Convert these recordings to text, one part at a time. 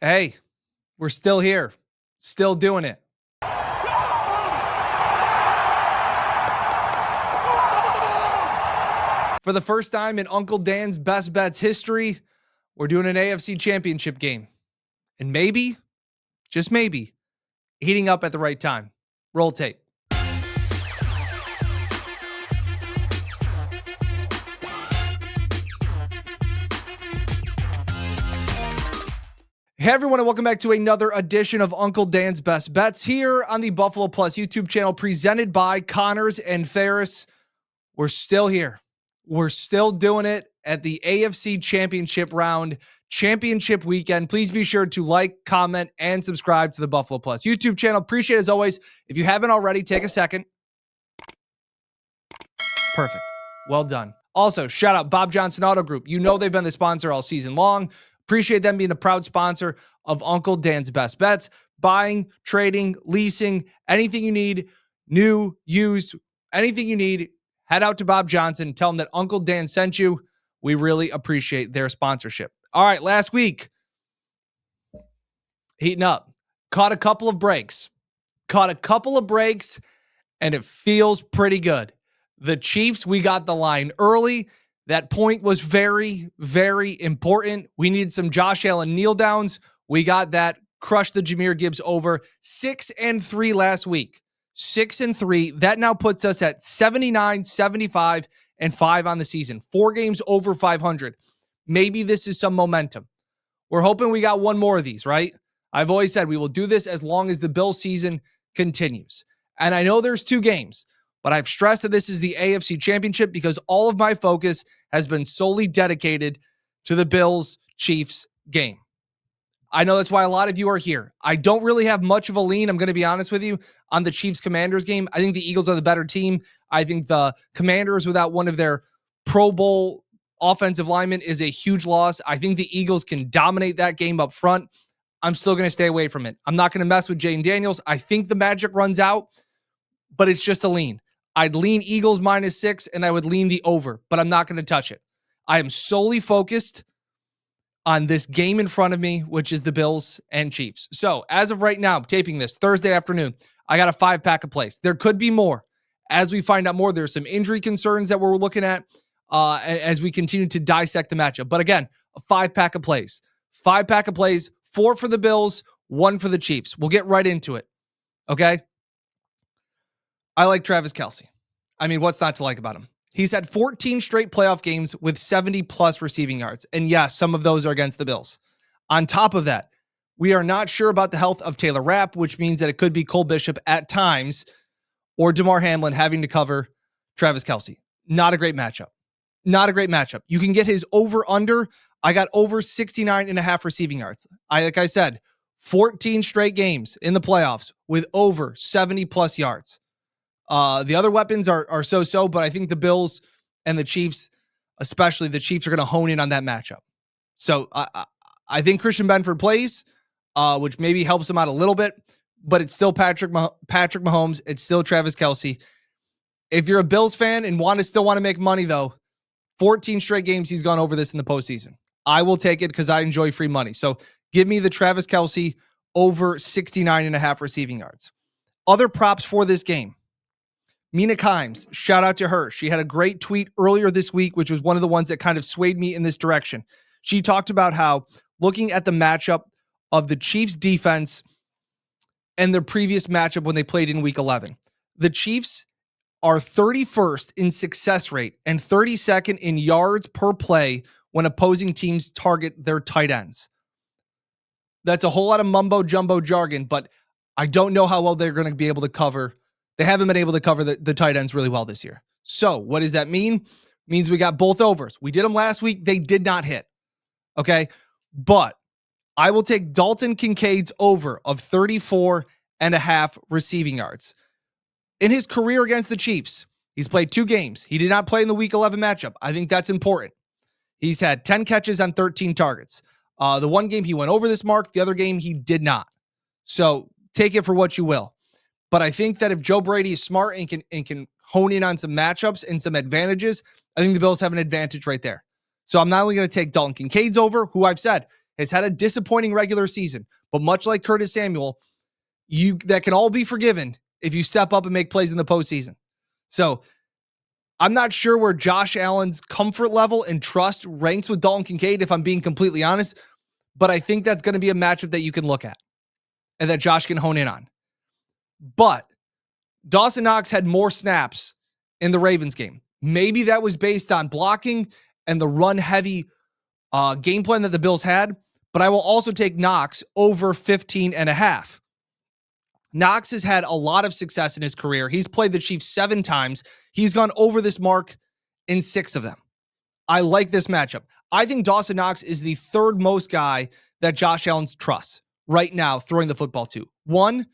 Hey, we're still here, still doing it. For the first time in Uncle Dan's Best Bets history, we're doing an AFC championship game. And maybe, just maybe, heating up at the right time. Roll tape. Hey everyone, and welcome back to another edition of Uncle Dan's Best Bets here on the Buffalo Plus YouTube channel, presented by Connors and Ferris. We're still here. We're still doing it at the AFC championship round, championship weekend. Please be sure to like, comment, and subscribe to the Buffalo Plus YouTube channel. Appreciate it as always. If you haven't already, take a second. Perfect. Well done. Also, shout out Bob Johnson Auto Group. You know they've been the sponsor all season long. Appreciate them being the proud sponsor of Uncle Dan's Best Bets. Buying, trading, leasing, anything you need, new, used, anything you need, head out to Bob Johnson. Tell them that Uncle Dan sent you. We really appreciate their sponsorship. All right, last week, heating up. Caught a couple of breaks, and it feels pretty good. The Chiefs, we got the line early. That point was very, very important. We needed some Josh Allen kneel downs. We got that. Crushed the Jahmyr Gibbs over. 6-3 last week. 6-3. That now puts us at 79, 75, and 5 on the season. 4 games over 500. Maybe this is some momentum. We're hoping we got one more of these, right? I've always said we will do this as long as the Bills season continues. And I know there's 2 games, but I've stressed that this is the AFC Championship because all of my focus has been solely dedicated to the Bills-Chiefs game. I know that's why a lot of you are here. I don't really have much of a lean, I'm going to be honest with you, on the Chiefs-Commanders game. I think the Eagles are the better team. I think the Commanders, without one of their Pro Bowl offensive linemen, is a huge loss. I think the Eagles can dominate that game up front. I'm still going to stay away from it. I'm not going to mess with Jayden Daniels. I think the magic runs out, but it's just a lean. I'd lean Eagles -6, and I would lean the over, but I'm not going to touch it. I am solely focused on this game in front of me, which is the Bills and Chiefs. So as of right now, taping this Thursday afternoon, I got a 5-pack of plays. There could be more. As we find out more, there's some injury concerns that we're looking at as we continue to dissect the matchup. But again, a 5-pack of plays. 5-pack of plays, 4 for the Bills, 1 for the Chiefs. We'll get right into it. Okay? I like Travis Kelce. I mean, what's not to like about him? He's had 14 straight playoff games with 70-plus receiving yards. And yes, some of those are against the Bills. On top of that, we are not sure about the health of Taylor Rapp, which means that it could be Cole Bishop at times or DeMar Hamlin having to cover Travis Kelce. Not a great matchup. Not a great matchup. You can get his over-under. I got over 69.5 receiving yards. Like I said, 14 straight games in the playoffs with over 70-plus yards. The other weapons are so-so, but I think the Bills and the Chiefs, especially the Chiefs, are going to hone in on that matchup. So I think Christian Benford plays, which maybe helps him out a little bit, but it's still Patrick Mahomes. It's still Travis Kelce. If you're a Bills fan and still want to make money, though, 14 straight games he's gone over this in the postseason. I will take it because I enjoy free money. So give me the Travis Kelce over 69.5 receiving yards. Other props for this game. Mina Kimes, shout out to her. She had a great tweet earlier this week, which was one of the ones that kind of swayed me in this direction. She talked about how looking at the matchup of the Chiefs defense and their previous matchup when they played in week 11, the Chiefs are 31st in success rate and 32nd in yards per play when opposing teams target their tight ends. That's a whole lot of mumbo jumbo jargon, but I don't know how well they're going to be able to cover. They haven't been able to cover the tight ends really well this year. So what does that mean? It means we got both overs. We did them last week. They did not hit. Okay. But I will take Dalton Kincaid's over of 34.5 receiving yards. In his career against the Chiefs, he's played 2 games. He did not play in the week 11 matchup. I think that's important. He's had 10 catches on 13 targets. The one game he went over this mark. The other game he did not. So take it for what you will. But I think that if Joe Brady is smart and can hone in on some matchups and some advantages, I think the Bills have an advantage right there. So I'm not only going to take Dalton Kincaid's over, who I've said has had a disappointing regular season, but much like Curtis Samuel, that can all be forgiven if you step up and make plays in the postseason. So I'm not sure where Josh Allen's comfort level and trust ranks with Dalton Kincaid, if I'm being completely honest, but I think that's going to be a matchup that you can look at and that Josh can hone in on. But Dawson Knox had more snaps in the Ravens game. Maybe that was based on blocking and the run-heavy game plan that the Bills had, but I will also take Knox over 15.5. Knox has had a lot of success in his career. He's played the Chiefs 7 times. He's gone over this mark in 6 of them. I like this matchup. I think Dawson Knox is the third most guy that Josh Allen trusts right now throwing the football to. 1,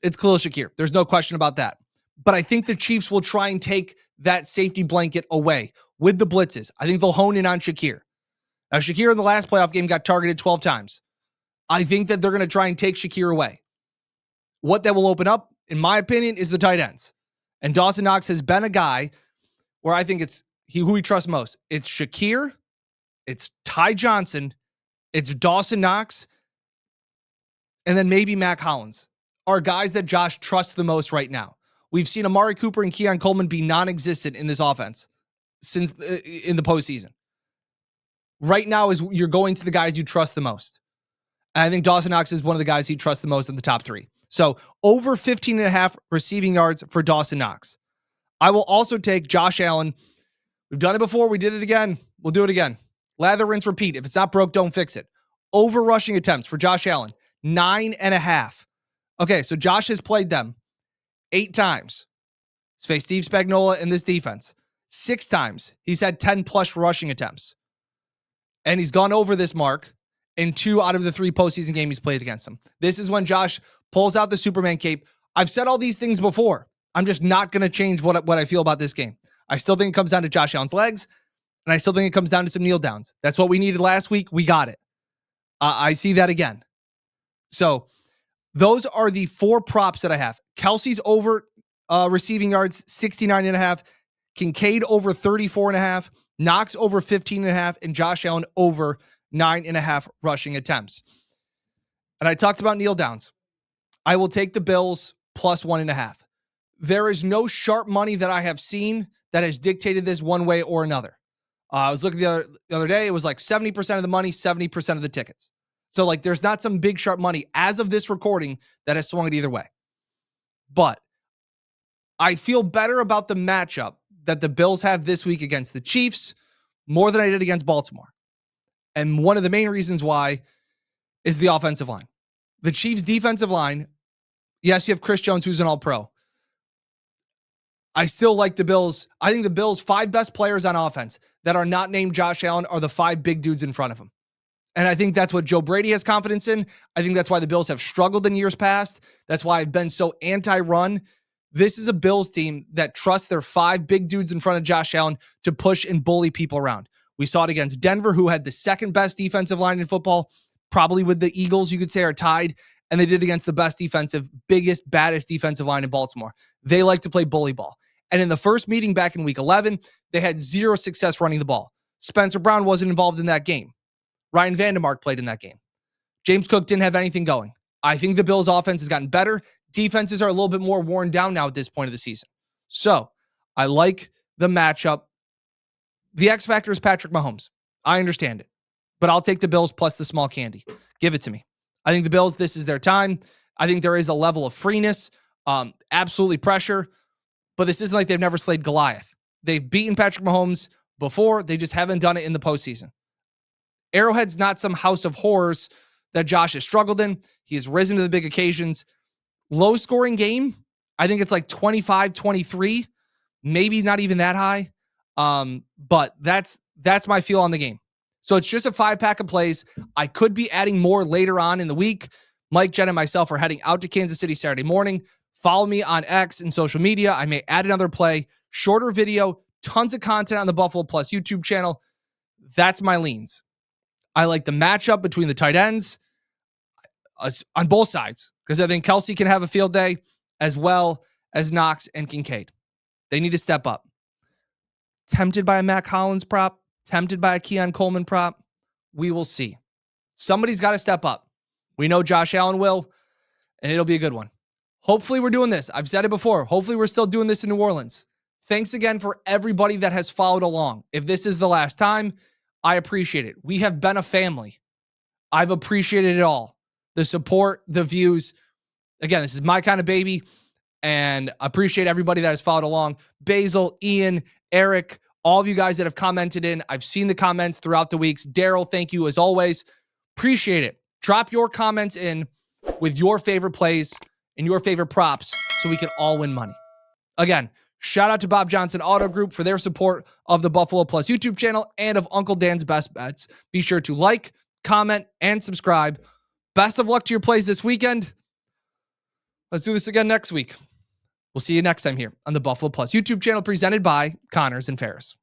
it's Khalil Shakir. There's no question about that. But I think the Chiefs will try and take that safety blanket away with the blitzes. I think they'll hone in on Shakir. Now, Shakir in the last playoff game got targeted 12 times. I think that they're going to try and take Shakir away. What that will open up, in my opinion, is the tight ends. And Dawson Knox has been a guy where I think it's who he trusts most. It's Shakir, it's Ty Johnson, it's Dawson Knox, and then maybe Mac Hollins are guys that Josh trusts the most right now. We've seen Amari Cooper and Keon Coleman be non-existent in this offense since in the postseason. Right now is you're going to the guys you trust the most. And I think Dawson Knox is one of the guys he trusts the most in the top 3. So over 15.5 receiving yards for Dawson Knox. I will also take Josh Allen. We've done it before. We did it again. We'll do it again. Lather, rinse, repeat. If it's not broke, don't fix it. Over rushing attempts for Josh Allen, 9.5. Okay, so Josh has played them 8 times. He's faced Steve Spagnuolo in this defense. 6 times. He's had 10-plus rushing attempts. And he's gone over this mark in 2 out of the 3 postseason games he's played against him. This is when Josh pulls out the Superman cape. I've said all these things before. I'm just not going to change what I feel about this game. I still think it comes down to Josh Allen's legs, and I still think it comes down to some kneel downs. That's what we needed last week. We got it. I see that again. So those are the 4 props that I have. Kelce's over receiving yards, 69.5. Kincaid over 34.5. Knox over 15.5. And Josh Allen over 9.5 rushing attempts. And I talked about kneel downs. I will take the Bills plus 1.5. There is no sharp money that I have seen that has dictated this one way or another. I was looking the other day. It was like 70% of the money, 70% of the tickets. So like there's not some big sharp money as of this recording that has swung it either way. But I feel better about the matchup that the Bills have this week against the Chiefs more than I did against Baltimore. And one of the main reasons why is the offensive line. The Chiefs' defensive line, yes, you have Chris Jones, who's an all-pro. I still like the Bills. I think the Bills' 5 best players on offense that are not named Josh Allen are the 5 big dudes in front of him. And I think that's what Joe Brady has confidence in. I think that's why the Bills have struggled in years past. That's why I've been so anti-run. This is a Bills team that trusts their 5 big dudes in front of Josh Allen to push and bully people around. We saw it against Denver, who had the 2nd best defensive line in football, probably with the Eagles, you could say, are tied. And they did against the best defensive, biggest, baddest defensive line in Baltimore. They like to play bully ball. And in the first meeting back in week 11, they had 0 success running the ball. Spencer Brown wasn't involved in that game. Ryan Vandermark played in that game. James Cook didn't have anything going. I think the Bills' offense has gotten better. Defenses are a little bit more worn down now at this point of the season. So I like the matchup. The X factor is Patrick Mahomes. I understand it. But I'll take the Bills plus the small candy. Give it to me. I think the Bills, this is their time. I think there is a level of freeness, absolutely pressure. But this isn't like they've never slayed Goliath. They've beaten Patrick Mahomes before. They just haven't done it in the postseason. Arrowhead's not some house of horrors that Josh has struggled in. He has risen to the big occasions. Low scoring game. I think it's like 25-23, maybe not even that high. But that's my feel on the game. So it's just a 5-pack of plays. I could be adding more later on in the week. Mike, Jen, and myself are heading out to Kansas City Saturday morning. Follow me on X and social media. I may add another play, shorter video, tons of content on the Buffalo Plus YouTube channel. That's my leans. I like the matchup between the tight ends on both sides because I think Kelce can have a field day as well as Knox and Kincaid. They need to step up. Tempted by a Mac Hollins prop, tempted by a Keon Coleman prop. We will see. Somebody's got to step up. We know Josh Allen will, and it'll be a good one. Hopefully we're doing this. I've said it before. Hopefully we're still doing this in New Orleans. Thanks again for everybody that has followed along. If this is the last time, I appreciate it. We have been a family. I've appreciated it all. The support, the views. Again, this is my kind of baby, and I appreciate everybody that has followed along. Basil, Ian, Eric, all of you guys that have commented in. I've seen the comments throughout the weeks. Daryl, thank you as always. Appreciate it. Drop your comments in with your favorite plays and your favorite props so we can all win money. Again, shout out to Bob Johnson Auto Group for their support of the Buffalo Plus YouTube channel and of Uncle Dan's Best Bets. Be sure to like, comment, and subscribe. Best of luck to your plays this weekend. Let's do this again next week. We'll see you next time here on the Buffalo Plus YouTube channel presented by Connors and Ferris.